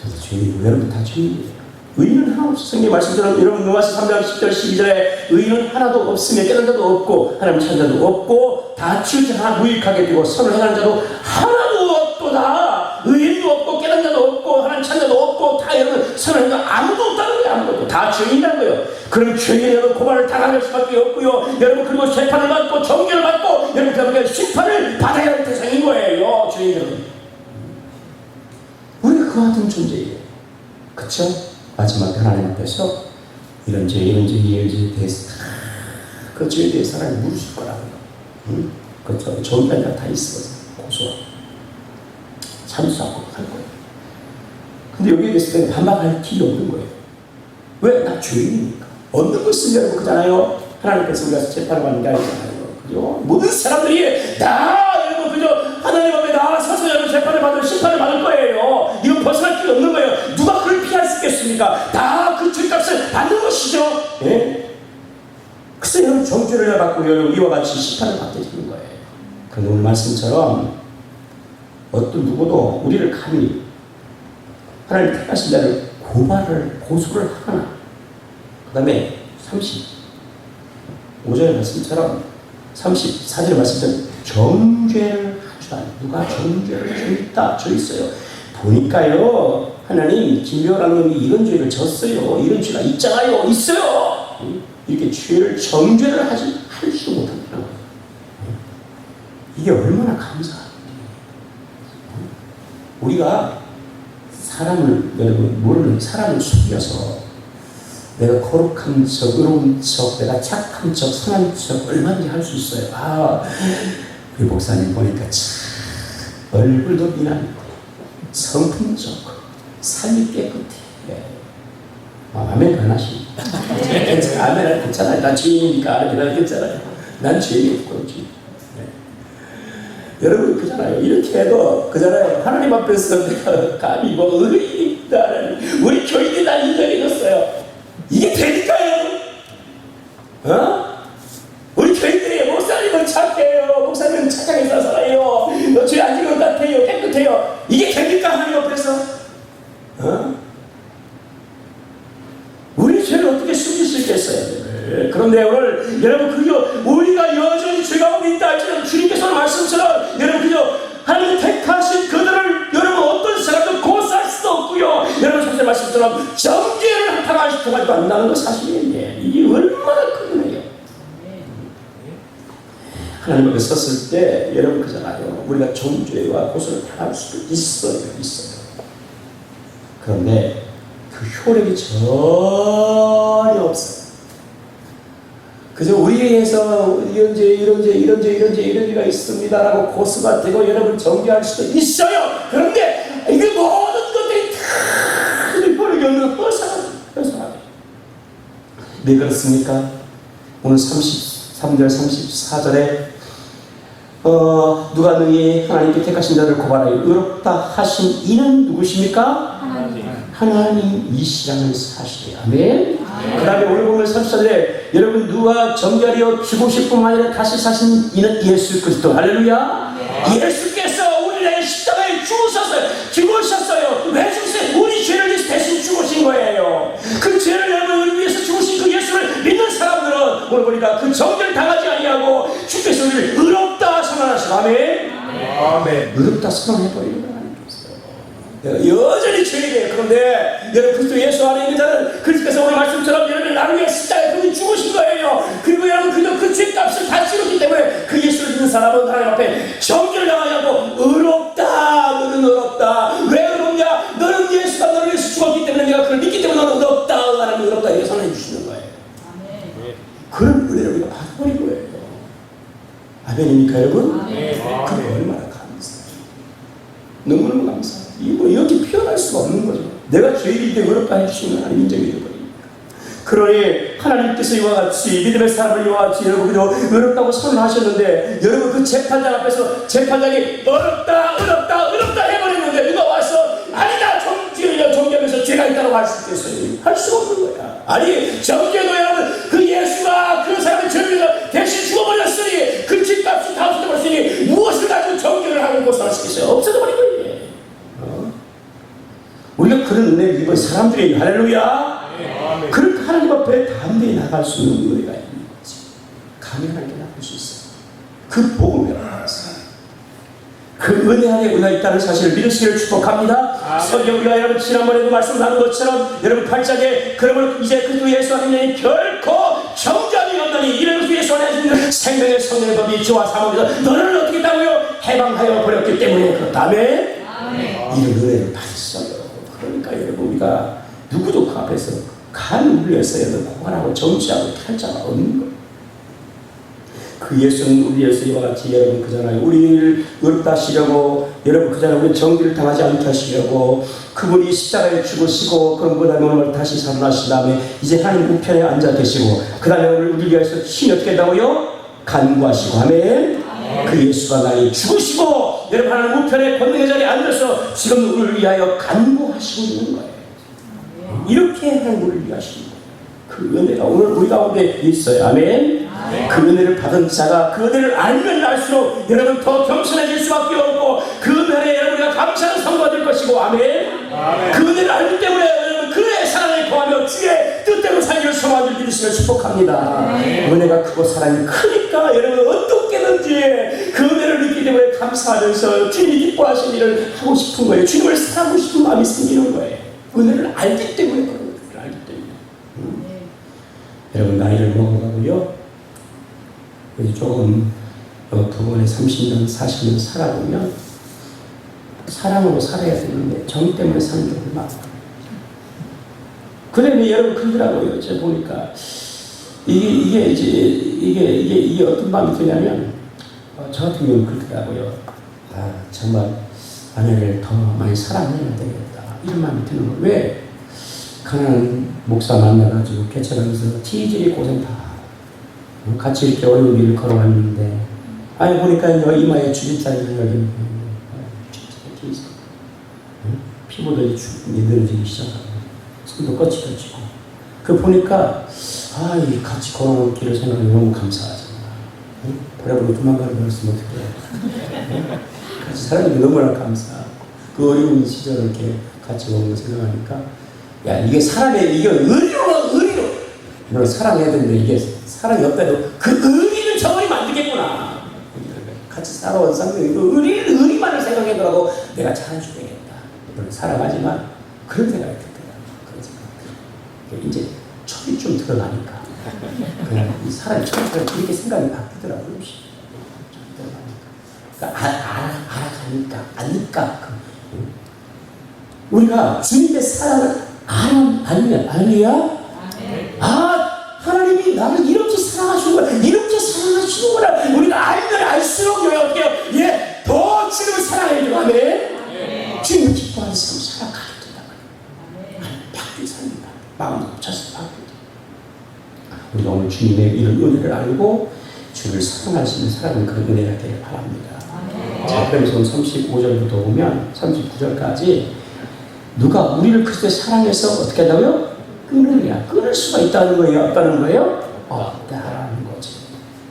저도 죄인이고, 여러분 다 죄인이에요. 의인은 하나 없어요. 성경 말씀처럼 여러분, 로마서 3장 10절 12절에 의인은 하나도 없으며 깨달은 자도 없고 하나님 찾는 자도 없고 다 치우치 하나 무익하게 되고 선을 행하는 자도 하나도 없도다. 의인도 없고 깨달은 자도 없고 하나님 찾는 자도 없고 다 여러분 선을 행하는 자 아무도 없다는 거예요. 아무도. 다 죄인이라는 거예요. 그럼 죄인 여러분 고발을 당할 수밖에 없고요. 여러분 그리고 재판을 받고 정죄를 받고 여러분 그러니까 심판을 받아야 할 대상인 거예요. 죄인 여러분. 우리가 그와 같은 존재예요. 그렇죠? 마지막 하나님 앞에서 이런 죄에 대해서 그 죄에 대해서 하나님 물으실 거라고요. 그렇죠. 좋은 편이가 다 있어. 고소하고 참수하고 할 거예요. 근데 여기에 대해서 반박할 길이 없는 거예요. 왜? 나 죄인이니까. 얻는 걸 쓰려고 그러잖아요. 하나님께서 우리가 재판을 받는 게 아니잖아요. 그죠? 모든 사람들이 여러분 그죠? 하나님 앞에 나서서 여러분 재판을 받을 심판을 받을 거예요. 이건 벗어날 길이 없는 거예요. 누가 그걸 피할 수 있겠습니까? 다 그 죄값을 받는 것이죠. 예? 그래서 여러분 정죄를 받고 여러분 이와 같이 심판을 받게 되는 거예요. 그런데 오늘 말씀처럼 어떤 누구도 우리를 감히 하나님 택하신 자를 고소를 하거나 그 다음에 35절 말씀처럼 34절 말씀처럼 정죄를 하지 않아요. 누가 정죄를 저 있어요. 보니까요 하나님 김묘라는 놈이 이런 죄를 졌어요. 이런 죄가 있어요. 이렇게 죄를 정죄를 할지도 못한다는 거예요. 이게 얼마나 감사해요. 우리가 사람을 속여서 내가 거룩한 척, 의로운 척, 내가 착한 척, 선한 척 얼마든지 할 수 있어요. 우리 목사님 보니까 참 얼굴도 미남이고 성품도 좋고 삶이 깨끗해. 아멘 안 하십니까? 아멘 괜찮아요. 난 죄인이니까 괜찮아요. 난 죄인이 없고 여러분 그잖아요. 이렇게 해도 그잖아요. 하나님 앞에서 내가 감히 뭐 의인이다라는 우리 교인들이 다 인정해줬어요. 이게 되니까요. 우리 교인들이 목사님은 착해요. 목사님은 착하게 살아요. 죄 안 지은 것 같아요. 깨끗해요. 이게 됩니까 하나님 앞에서? 우리 죄를 어떻게 숨길 수 있겠어요? 그런데 오늘 여러분 그저 우리가 여전히 죄가 가운데 있다 할지라도 주님께서 말씀처럼 여러분 그저 하나님 택하신 그들을 여러분 어떤 사람도 고소할 수도 없고요. 여러분 선생님 말씀처럼 정죄를 한탕하실 동안도 안 나는 건 사실인데 이게 얼마나 큰 은혜예요. 하나님 앞에 섰을 때 여러분 그잖아요. 우리가 정죄와 고소를 당할 수도 있어요. 그런데 그 효력이 전혀 없어요. 그저 우리에서 이런 죄가 있습니다라고 고소가 되고 여러분 정죄할 수도 있어요. 그런데 이게 모든 것들이 다 효력이 없는 허사하게. 왜 그렇습니까? 오늘 33절 34절에 누가 너희 하나님께 택하신 자를 고발하여 의롭다 하신 이는 누구십니까? 하나님이시라는 사실이에요. 아멘. 그 다음에 오늘 보면 34절에 여러분 누가 정결이여 죽으실 뿐만 아니라 다시 사신 이는 예수 그리스도. 할렐루야. 예수께서 우리를 십자가에 죽으셨어요. 왜 죽으세요? 우리 죄를 위해서 대신 죽으신 거예요. 그 죄를 여러분 위해서 죽으신 그 예수를 믿는 사람들은 오늘 보니까 그 정죄를 당하지 아니하고 주께서 우리를 의롭다 선언하시고. 아멘. 의롭다 선언해버리는 거예요. 여전히 죄인이에요. 그런데 여러분 그리스도 예수 안에 있는 자는 그리스도께서 오늘 말씀처럼 여러분 나를 위해 십자가에 그분이 죽으신 거예요. 그리고 여러분 그저 그 죄값을 다 치렀기 때문에 그 예수를 믿는 사람은 하나님 앞에 정죄를 당하지 않고 의롭다. 너는 의롭다. 왜 의롭냐? 너는 예수가 너를 위해서 죽었기 때문에 내가 그걸 믿기 때문에 너는 의롭다. 하나님 의롭다. 이렇게 선언해 주시는 거예요. 그런 은혜를 우리가 받아버린 거예요. 아멘입니까 여러분? 그게 얼마나 감사해요. 너무너무 감사해요. 이거 여기 표현할 수가 없는 거죠. 내가 죄인일 때 어렵다 해주시면 하나님 인정이 되어버립니다. 그러니 하나님께서 이와 같이 믿음의 사람을 이와 같이 여러분 그저 어렵다고 선언하셨는데 여러분 그 재판장 앞에서 재판장이 어렵다 해버렸는데 누가 와서 아니다 정죄하면서 죄가 있다고 할 수 있겠어요? 할 수가 없는 거야. 아니 정죄도 여러분 그 예수가 그 사람의 죄를 대신 죽어버렸으니 그 죄값이 다 없어졌으니 무엇을 가지고 정죄를 하고 고소할 수 있겠어요? 없어져버린 거예요. 우리가 그런 은혜를 입은 사람들이 할렐루야. 그렇게 하나님 앞에 담대히 나갈 수 있는 은혜가 있는 거지. 감히 하나님께 나갈 수 있어요. 그 복음을 알아서 그 은혜 안에 우리가 있다는 사실을 믿으시기를 축복합니다. 성경 우리가 여러분 지난번에도 말씀 나눈 것처럼 여러분 8장에 그러면 이제 그리스도 예수 안에 결코 정죄함이 없나니 이런 그리스도 예수 안에 있는 생명의 성령의 법이 저와 사모에서 너를 어떻게 했다고요? 해방하여 버렸기 때문에 그렇다면 이런 은혜를 받았어요. 그러니까 여러분 우리가 누구도 그 앞에서 간 울려서 여러분 고발하고 정치하고 탈자가 없는 거예요. 그 예수는 우리 예수 이와 같이 여러분 그잖아요. 우리를 의롭다 하시려고 여러분 그잖아요. 우리 정죄를 당하지 않게 하시려고 그분이 십자가에 죽으시고 그 다음에 오늘 다시 살아나신 다음에 이제 하나님 우편에 앉아 계시고 그 다음에 오늘 우리를 위해서 신이 어떻게 한다고요? 간구하시고 아멘. 그 예수가 나를 죽으시고 여러분 하나님 우편에 권능의 자리에 앉아서 지금 우리를 위하여 간구하시고 있는 거예요. 이렇게 하나님 우리를 위하시는 거예요. 그 은혜가 오늘 우리 가운데 있어요. 아멘. 그 은혜를 받은 자가 그 은혜를 알면 알수록 여러분 더 겸손해질 수밖에 없고 그 은혜에 여러분과 감사하는 성도가 될 것이고 아멘. 그 은혜를 알기 때문에 여러분 그의 사랑에 거하며 주의 뜻대로 살기를 소망을 믿으시면 축복합니다. 은혜가 크고 사랑이 크니까 여러분 어떻게든지 그 은혜를 믿기 때문에 감사하면서 주님이 기뻐하신 일을 하고 싶은 거예요. 주님을 사랑하고 싶은 마음이 생기는 거예요. 은혜를 알기 때문에 그런 거예요. 알기 때문에. 여러분 나이를 먹어가고요. 조금 두 번에 30년, 40년 살아보면 사랑으로 살아야 되는데 정 때문에 사는 경우가 많아요. 그다음에 여러분 그러더라고요. 제가 보니까 이게 어떤 마음이 드냐면 저 같은 경우는 그렇더라고요. 아 정말 아내를 더 많이 사랑해야 되겠다 이런 마음이 드는 거예요. 왜? 가난한 목사 만나가지고 개척하면서 티질이 고생 다 같이 이렇게 어려운 길을 걸어왔는데 아니 보니까 이마에 주짓살이 여기 피부도 늘어지기 시작하고 손도 거칠어지고 그 보니까 이 같이 걸어온 길을 생각하면 너무 감사하잖아. 버려버리고 도망가는 거였으면 어떡해. 같이 살아가는 게 너무나 감사하고 그 어려운 시절을 이렇게 같이 오는 거 생각하니까 야 이게 사람의 이게 의리로 너 사랑해야 되는데 이게 사랑이 없다도 그 의리는 저버리면 안 되겠구나. 같이 살아온 사람들이 의리만을 생각하더라도 내가 잘해줘야 되겠다. 너를 사랑하지만 그런 생각이 들더라고. 그런 생각이 이제 첩이 좀 들어가니까 그냥 이 사람이 처음부터 그렇게 생각이 바뀌더라고요. 그러니까 알아가니까 아니까 우리가 주님의 사랑을 알면 할렐루야. 하나님이 나를 이렇게 사랑하시는구나, 이렇게 사랑하시는구나. 우리가 알면 알수록 어떻게 해요? 더 주님을 사랑해야 되고, 아멘. 주님을 기뻐하는 사람 살아가게 된다. 바뀌는 사람입니다. 마음도 고쳐서 바뀌는. 우리가 오늘 주님의 이런 은혜를 알고 주를 사랑할 수 있는 사람은 그 은혜가 되길 바랍니다. 자, 그래서 35절부터 보면 39절까지 누가 우리를 그리스도에 사랑해서 어떻게 한다고요? 끊을 수가 있다는 거예요? 없다는 거예요? 없다는 거죠.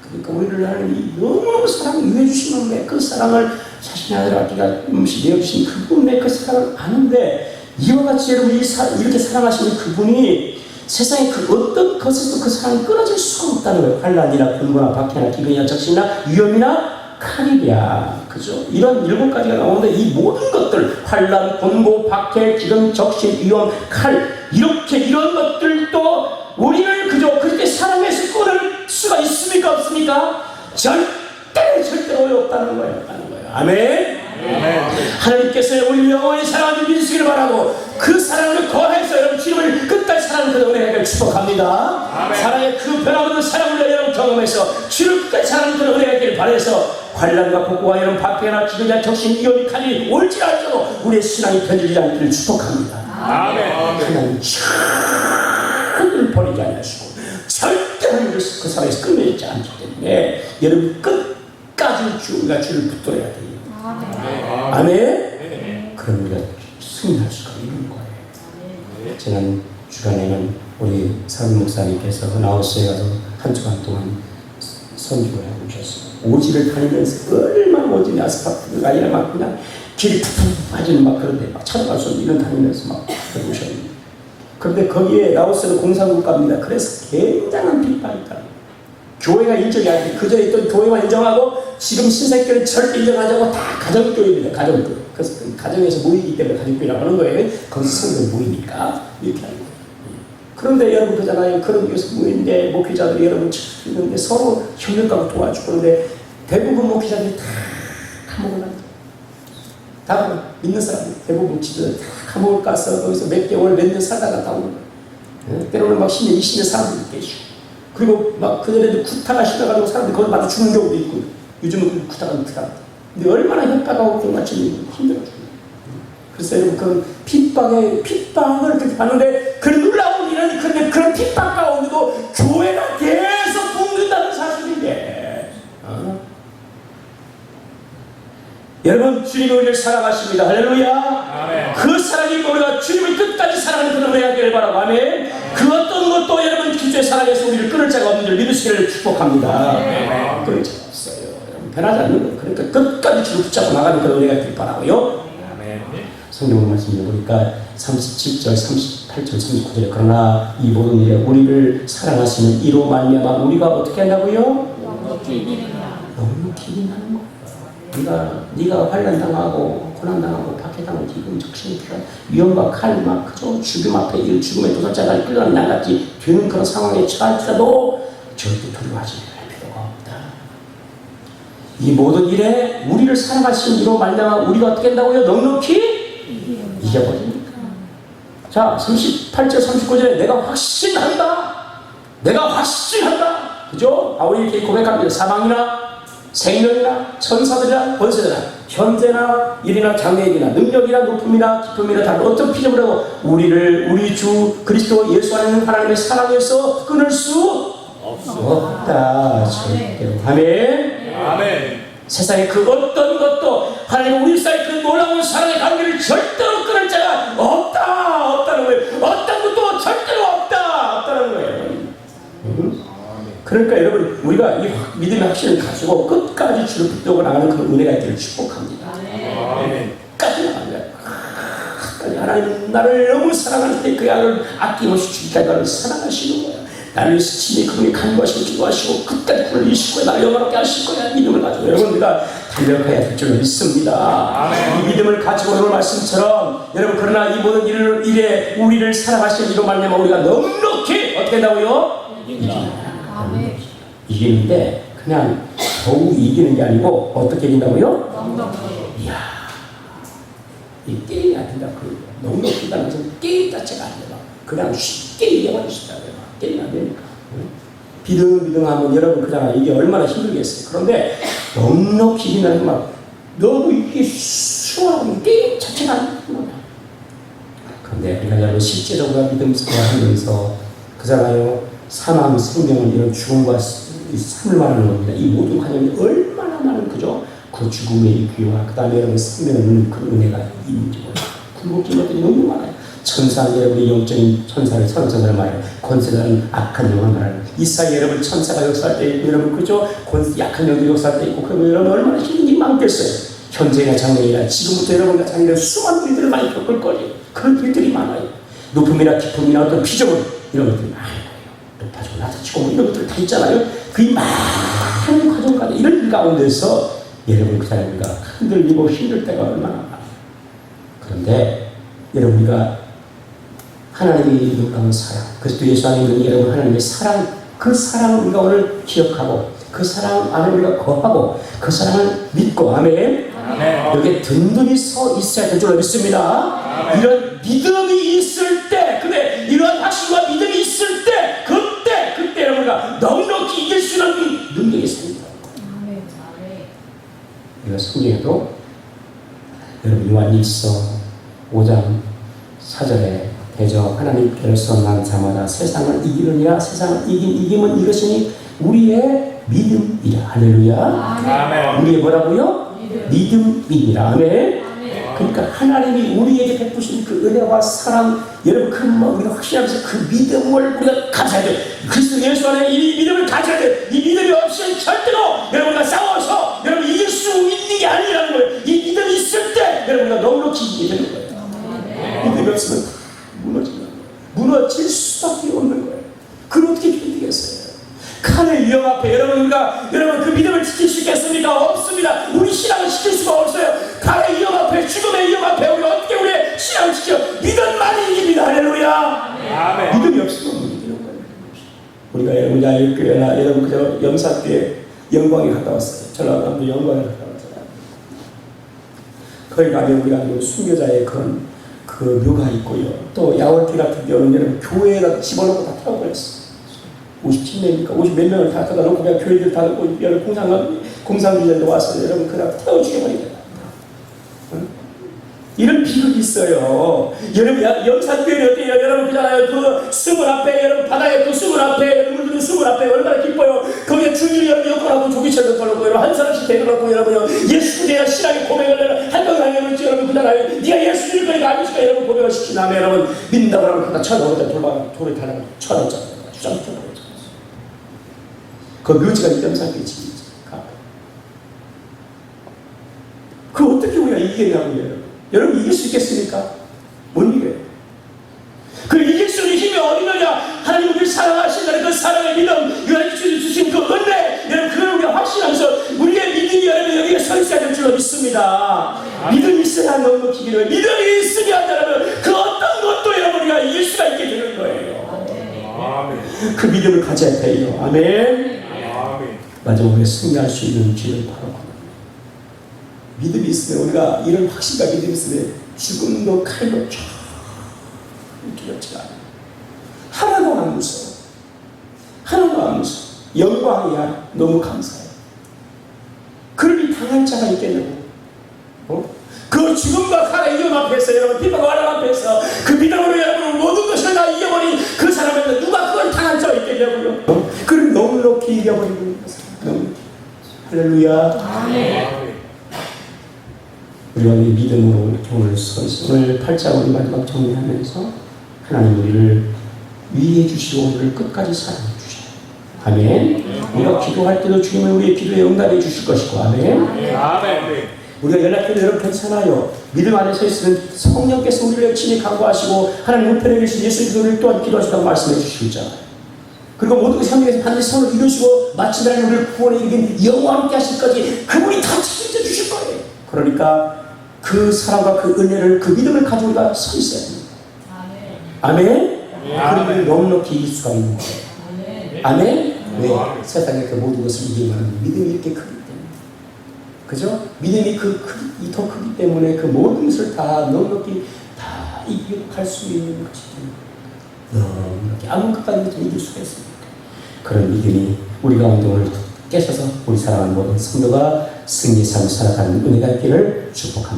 그러니까 우리를 하나님이 너무너무 사랑을 유해 주시는 그 사랑을 자신의 아들 아끼가 내어주신 그분의 그 사랑을 아는데 이와 같이 여러분 이렇게 사랑하시는 그분이 세상에 그 어떤 것에서도 그 사랑이 끊어질 수가 없다는 거예요. 환난이나 곤고나 박해나 기근이나 적신이나 위험이나 칼이랴. 그죠? 이런 7가지가 나오는데 이 모든 것들 환난, 곤고, 박해, 기근, 적신, 위험, 칼 이런 것들도 우리를 그저 그렇게 사랑해서 끊을 수가 있습니까? 없습니까? 절대로 없다는 거예요. 아멘. 하나님께서 우리 영원히 사랑하는 믿으시기를 바라고 그 사랑을 거해서 여러분 주님을 끝까지 사랑하는 그 은혜를 축복합니다. 아멘. 사랑의 그 변함없는 사랑을 여러분 경험해서 주를 끝까지 사랑하는 그 은혜가 있기를 바라서 환난과 복고와 여러분 박해나 기근이나 적신 위험이 칼이 올지라도 우리의 신앙이 편들지 않기를 축복합니다. 아멘. 하나님 절대로 버리지 않으시고 절대 하나님 그 사랑에서 끊어지지 않기 때문에 여러분 끝까지 우리가 주를 붙들어야 돼요. 아멘. 그럼 우리가 승리할 수가 있는 거예요. 지난 주간에는 우리 사람 목사님께서 하우스에 가서 한 주간 동안 선교를 해주셨어요. 오지를 다니면서 얼마나 오지는 아스팔트가 아니라 막 그냥 길이 푹푹 빠지는 막 그런데 막 찾아갈 수 없는 이런 다니면서 막 해주셨는데 그런데 거기에 라오스는 공산국가입니다. 그래서 굉장한 비판이 있다. 교회가 인정이 안 돼. 그전에 있던 교회만 인정하고 지금 신생교회는 절대 인정하지 않고 다 가정교회입니다. 가정교회. 그래서 가정에서 모이기 때문에 가정교회라고 하는 거예요. 거기서 성도들 모이니까 이렇게 하는 거예요. 그런데 여러분 그잖아요. 그런 교회에서 모이는데 목회자들이 여러분 있는데 서로 협력하고 도와주고 그런데 대부분 목회자들이 다 감옥을 갑니다. 다 믿는 사람들 대부분 지도자들 다 감옥을 가서 거기서 몇 개월 몇 년 살다가 다 오는 거예요. 때로는 막 10년 20년 사람들이 계시고 그리고 막 그전에도 구타가 시작하고 사람들이 거기 맞아 죽는 경우도 있고 요즘은 구타가 못하다. 근데 얼마나 협박하고 경마치는 힘들어 죽는 거예요. 그래서 여러분 그 핍박을 그렇게 받는데 그 놀라운 일은 그런데 그런 핍박 가운데도 교회가 계속 굶는다는 사실인데 여러분 주님이 우리를 사랑하십니다. 할렐루야. 아멘. 그 사랑이 우리가 주님을 끝까지 사랑하는 그런 은혜가 되길 바라고 아멘. 그 어떤 것도 여러분 기초의 사랑에서 우리를 끊을 자가 없는 줄 믿으시기를 축복합니다. 끊을 자가 없어요. 여러분 변하지 않는 거예요. 그러니까 끝까지 주를 붙잡고 나가는 그런 은혜가 되길 바라고요. 성경 말씀을 보니까 37절, 38절, 39절에 그러나 이 모든 일에 우리를 사랑하시는 이로 말미암아 우리가 어떻게 한다고요? 너무 기민하는 거예요. 네가 환난당하고 고난당하고 박해당하고 기근 적신이 필요한 위험과 칼 막 그저 죽음 앞에 이 죽음의 도살자가 끌려가는 나같이 되는 그런 상황에 처할지라도 절대 두려워하지 말 필요가 없다. 이 모든 일에 우리를 사랑하신 이로 말미암아 우리가 어떻게 한다고요? 넉넉히 이겨버립니까? 자 38절 39절에 내가 확신한다. 그죠? 바울이 이렇게 고백합니다. 사망이나 생명이나 천사들이나 권세들이나 현재나 일이나 장래일이나 능력이나 높음이나 깊음이나 다른 어떤 피조물이라도 우리를 우리 주 그리스도 예수 안에 있는 하나님의 사랑에서 끊을 수 없다. 절대로. 아멘.
아멘.
세상에 그 어떤 것도 하나님 우리 사이 그 놀라운 사랑의 관계를 절대로 끊을 자가 없다는 거예요. 어떤 것도 절대로 없다는 거예요. 그러니까 여러분 우리가 이 믿음의 확신을 가지고 끝까지 주를 붙들고 나가는 그런 은혜가 있기를 축복합니다.
아멘.
끝까지 나가는 거예요. 끝까지 하나님 나를 너무 사랑할 때 그 아들 아낌없이 주기까지 나를 사랑하시는 거예요. 나를 스치니 그분이 간구하시고 기도하시고 끝까지 불리시고 나를 영화롭게 하실 거야. 믿음을 가지고 여러분 우리가 달려가야 될 줄 믿습니다. 이 믿음을 가지고 오늘 말씀처럼 여러분 그러나 이 모든 일에 우리를 사랑하시는 이로 말미암아 우리가 넉넉히 어떻게 된다고요? 이기는데 그냥 겨우 이기는 게 아니고 어떻게 이긴다고요? 이야 이 게임이 안 된다. 그 넉넉히다는 것은 게임 자체가 안 된다. 그냥 쉽게 이겨버릴 수 있다. 게임이 안 되니까. 비등비등하면 여러분 그잖아. 이게 얼마나 힘들겠어요. 그런데 넉넉히 이기는 막 너무 이게 수월하고 게임 자체가 안 되는 거야. 그런데 우리가 여러분 실제적으로 믿음 생활하면서 그잖아요. 사망, 생명은 이런 죽음과 삶을 말하는 겁니다. 이 모든 과정이 얼마나 많은 그죠? 그 죽음의 귀와 그 다음에 여러분 생명을 누는 그 은혜가 있는지 몰라요. 굴복진 것들이 너무 많아요. 천사 여러분의 영적인 천사를 천사를 말해요. 권세자는 악한 영을 말하는 이사야 여러분 천사가 역사할 때 있고 여러분 그죠? 약한 영도 역사할 때 있고 그러면 여러분 얼마나 힘든 일이 많겠어요. 현재나 장래나 지금부터 여러분과 장래는 수많은 일들을 많이 겪을 거예요. 그런 일들이 많아요. 높음이나 깊음이나 어떤 피조물 이런 것들이 많아요. 높아지고 낮아지고 뭐 이런 것들 다 있잖아요. 그 많은 과정 가운데 이런 일 가운데서 여러분 그 사람과 흔들리고 힘들 때가 얼마나 많아요. 그런데 여러분 우리가 하나님이 놀라운 사랑 그리스도 예수 안에 있는 여러분 하나님의 사랑 그 사랑을 우리가 오늘 기억하고 그 사랑 안에 우리가 거하고 그 사랑을 믿고 아멘. 여기에 든든히 서 있어야 될 줄 믿습니다. 이런 믿음이 있을 때 근데 이러한 확신과 믿음이 있을 때 그때 여러분과 넉넉히 이길 수 있는 능력이 있습니다. 우리가 성경에도 여러분 요한 1서 5장 4절에 대저 하나님께로서 난 자마다 세상을 이기느니라 세상을 이김은 이것이니 우리의 믿음이라. 할렐루야.
아멘.
우리의 뭐라고요? 믿음이니라. 아멘. 그러니까 하나님이 우리에게 베푸신 그 은혜와 사랑 여러분 그 우리가 확신하면서 그 믿음을 우리가 가져야 돼. 그리스도 예수 안에 이 믿음을 가져야 돼. 이 믿음이 없이는 절대로 여러분과 싸워서 여러분 이길 수 있는 게 아니라는 거예요. 이 믿음이 있을 때 여러분과 넉넉히 이기게 되는 거예요. 믿음이 없으면 무너지는 거예요. 무너질 수밖에 없는 거예요. 그걸 어떻게 견디겠어요? 칼의 위험 앞에 여러분 그 믿음을 지킬 수 있겠습니까? 없습니다. 우리 신앙을 지킬 수가 없어요. 칼의 위험 앞에 죽음의 위험 앞에 우리 어떻게 우리의 신앙을 지켜? 믿음만이 이깁니다. 할렐루야.
아멘.
믿음이 없으면 못 이기는 거예요. 우리가 여러분 야일교회나 여러분 그저 염사교회 영광에 갔다 왔어요. 전라남도 영광에 갔다 왔잖아요. 거기 가면 우리가 순교자의 그런 그 묘가 있고요. 또 야월교 같은 경우는 여러분 교회에다 집어넣고 다 태워버렸어요. 57명이니까 50몇 명을 다 갖다 놓고 그냥 교회들 다 놓고 여러분 공산주의자들 와서 여러분 그냥 태워 죽여버리겠다. 이런 비극이 있어요. 여러분 염산교회는 어때요? 여러분 그잖아요. 그 수문 앞에 여러분 바다에 그 수문 앞에 물들은 수문 앞에 얼마나 기뻐요. 거기에 주일이 여러분 여권하고 조기철도 걸고 여러분 한 사람씩 대들어놓고 여러분 예수에 대한 신앙의 고백을 한동안 여러분 그잖아요. 네가 예수 믿을 거니까 안 믿을까 여러분 고백을 시킨 다음에 여러분 믿는다고 하면 그다 쳐놓으다 돌에 달라고 쳐놓잖아요. 주장쳐놓고 그 묘지가 이 염산교회 집이지. 그 어떻게 우리가 이기겠냐고요. 여러분 이길 수 있겠습니까? 못 이겨요. 그 이길 수 있는 힘이 어디느냐? 하나님 우리를 사랑하신다는 그 사랑의 믿음, 여러분 주신 그 은혜, 여러분 그걸 우리가 확신하면서 우리의 믿음이 여러분 여기에 서 있어야 될 줄로 믿습니다. 믿음이 있어야 넉넉히 이기는 거예요. 믿음이 있으면 한다면 그 어떤 것도 여러분 우리가 이길 수가 있게 되는 거예요.
아멘.
그 믿음을 가져야 돼요. 아멘.
아멘.
마지막에 승리할 수 있는 길은 바로 믿음이 있으면 우리가 이런 확신과 믿음이 있으면 죽음도 칼도 쫙 두렵지가 않아요. 하나도 안 무서워. 하나도 안 무서워. 영광이야. 너무 감사해. 그러니 당할 자가 있겠냐고. 그 죽음과 칼의 위험 앞에서 여러분 핍박과 환난 앞에서 그 믿음으로 여러분 모든 것을 다 이겨버린 그 사람한테 누가 그걸 당할 자가 있겠냐고요. 그걸 넉넉히 이겨버리고 있는 것을 넉넉히. 할렐루야.
아멘.
우리가 이 믿음으로 이렇게 오늘 서 있어. 오늘 8장 우리 마지막 정리하면서 하나님 우리를 위해 주시고 우리를 끝까지 사랑해 주셔요. 아멘. 우리가 기도할 때도 주님은 우리의 기도에 응답해 주실 것이고, 아멘.
아멘.
우리가 연락해도 여러분 괜찮아요. 믿음 안에 서 있으면 성령께서 우리를 친히 강구하시고 하나님 우편에 계신 예수 그리스도를 또한 기도하시다고 말씀해 주시고 있잖아요. 그리고 모든 것이 하나님께서 반드시 선을 이루시고 마침내 우리를 구원에 이긴 영원히 함께 하실 거지. 그분이 다 책임져 주실 거예요. 그러니까 그 사랑과 그 은혜를, 그 믿음을 가지고 우리가 서 있어야 됩니다. 아멘. 그러면 넉넉히 이길 수가 있는 거예요. 아멘. 왜? 세상의 그 모든 것을 이기는 믿음이 이렇게 크기 때문에. 그죠? 믿음이 더 크기 때문에 그 모든 것을 다 넉넉히 다 이겨갈 수 있는 것이 넉넉히 아무 것까지 이길 수가 있습니다. 그런 믿음이 우리 가운데 오늘 깨셔서 우리 사랑하는 모든 성도가 승리의 삶을 살아가는 은혜가 있기를 축복합니다.